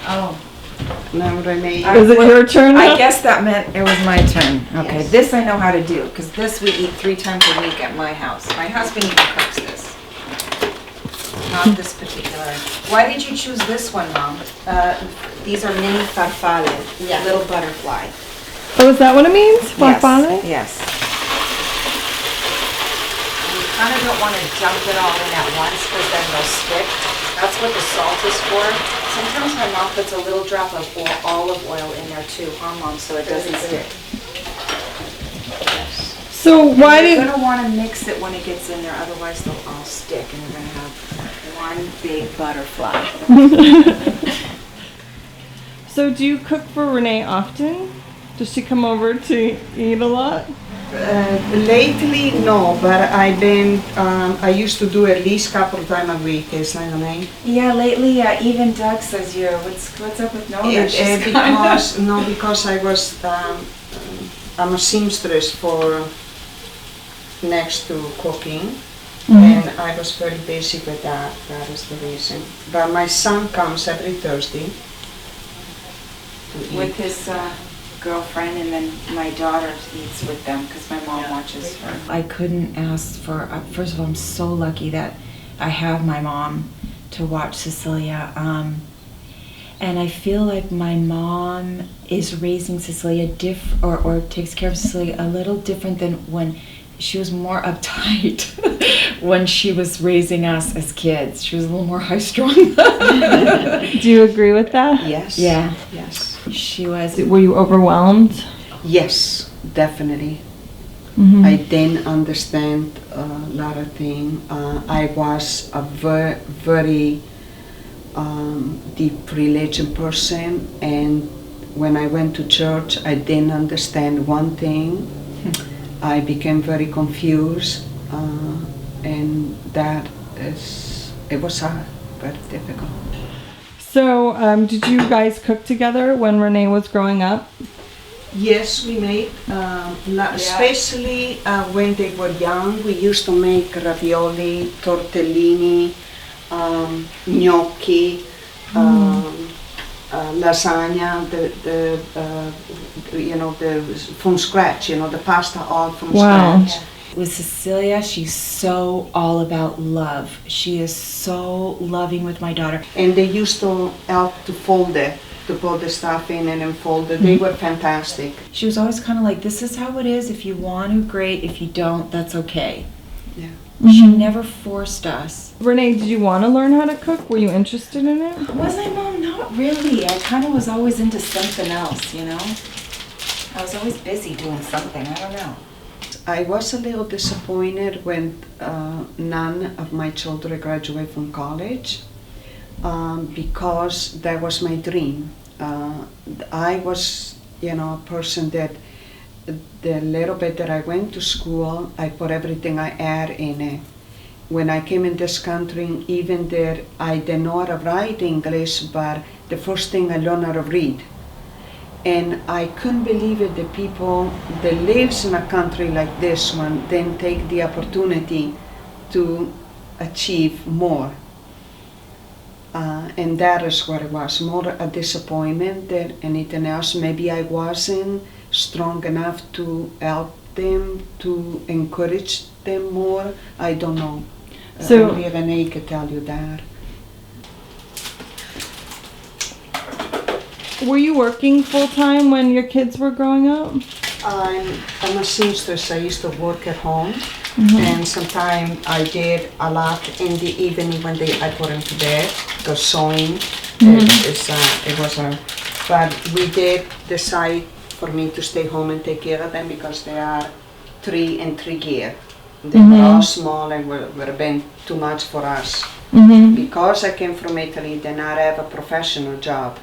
Oh. Now, Renee. Is it your turn now? I guess that meant it was my turn. Okay, Yes. this I know how to do, because this we eat 3 times a week at my house. My husband even cooks this. Not this particular. Why did you choose this one, Mom? These are mini farfalle, Yeah. little butterfly. Oh, is that what it means? Farfalle? Yes. You kind of don't want to dump it all in at once, because then they'll stick. That's what the salt is for. Sometimes my mom puts a little drop of olive oil in there too, huh, Mom, so it doesn't stick. So why You're did... gonna want to mix it when it gets in there, otherwise they'll all stick, and you're gonna have one big butterfly. So do you cook for Renee often? Does she come over to eat a lot? Lately, no, but I used to do at least couple times a week, isn't it, Renee? Yeah, lately, even Doug says what's up with Nona? Because I was, I'm a seamstress for next to cooking, and I was very busy with that. That is the reason. But my son comes every Thursday to With eat. his girlfriend, and then my daughter eats with them because my mom watches her. I couldn't ask for, first of all, I'm so lucky that I have my mom to watch Cecilia. And I feel like my mom is raising Cecilia or takes care of Cecilia a little different than when she was more uptight when she was raising us as kids. She was a little more high-strung. Do you agree with that? Yes. Yeah. Yes. She was. Were you overwhelmed? Yes, definitely. Mm-hmm. I didn't understand a lot of things. I was a very deep religion person, and when I went to church, I didn't understand one thing. I became very confused, and it was hard, very difficult. So did you guys cook together when Renee was growing up? Yes, we made, especially when they were young. We used to make ravioli, tortellini, gnocchi, lasagna, from scratch, the pasta all from Wow. scratch. With Cecilia, she's so all about love. She is so loving with my daughter. And they used to help to fold it, to put the stuff in and then fold it. They were fantastic. She was always kind of like, this is how it is. If you want to, great. If you don't, that's okay. Yeah. She never forced us. Renee, did you want to learn how to cook? Were you interested in it? Was I, Mom? Not really. I kind of was always into something else, I was always busy doing something. I don't know. I was a little disappointed when none of my children graduated from college because that was my dream. I was, a person that the little bit that I went to school, I put everything I had in it. When I came in this country, even there, I didn't know how to write English, but the first thing I learned how to read. And I couldn't believe it, the people that lives in a country like this one then take the opportunity to achieve more. And that is what it was, more a disappointment than anything else. Maybe I wasn't strong enough to help them, to encourage them more. I don't know. So- Only Renee could tell you that. Were you working full-time when your kids were growing up? I'm a seamstress. I used to work at home, and sometimes I did a lot in the evening when I put them to bed, because sewing. But we did decide for me to stay home and take care of them because they are 3 and 3 years. They were all small and would have been too much for us. Because I came from Italy, did not have a professional job.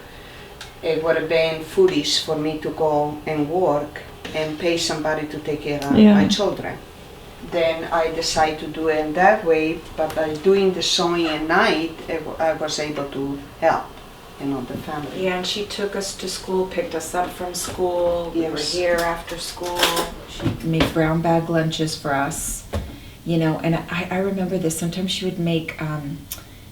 It would have been foolish for me to go and work and pay somebody to take care of my children. Then I decided to do it in that way, but by doing the sewing at night, I was able to help, the family. Yeah, and she took us to school, picked us up from school. We were Yes. here after school. She made brown bag lunches for us, and I remember this. Sometimes she would make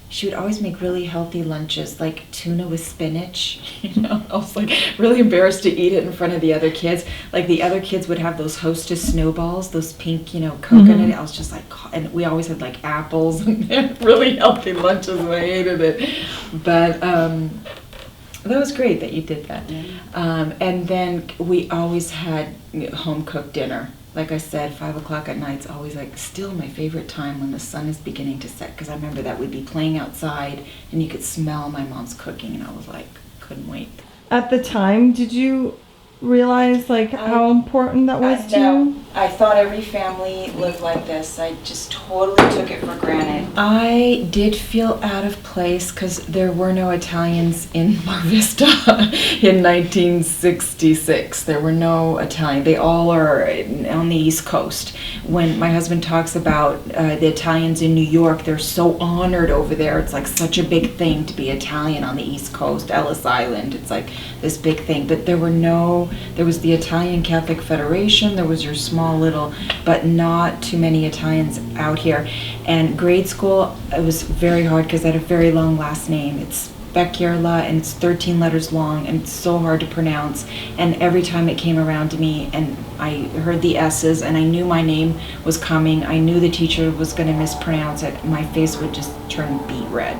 she would always make really healthy lunches, like tuna with spinach. You know, I was like really embarrassed to eat it in front of the other kids. Like the other kids would have those Hostess snowballs, those pink, you know, coconut. I was just like, and we always had like apples and really healthy lunches, and I hated it. But that was great that you did that. And then we always had home cooked dinner. Like I said, 5 o'clock at night's always like still my favorite time when the sun is beginning to set, because I remember that we'd be playing outside and you could smell my mom's cooking, and I was like, couldn't wait. At the time, did you realize like how important that was to you? I thought every family lived like this. I just totally took it for granted. I did feel out of place because there were no Italians in Mar Vista in 1966. There were no Italian. They all are on the East Coast. When my husband talks about the Italians in New York, they're so honored over there. It's like such a big thing to be Italian on the East Coast, Ellis Island. It's like this big thing. But there was the Italian Catholic Federation, there was your small little, but not too many Italians out here. And grade school, it was very hard because I had a very long last name. It's Becchierla, and it's 13 letters long, and it's so hard to pronounce. And every time it came around to me and I heard the S's and I knew my name was coming, I knew the teacher was going to mispronounce it, my face would just turn beet red.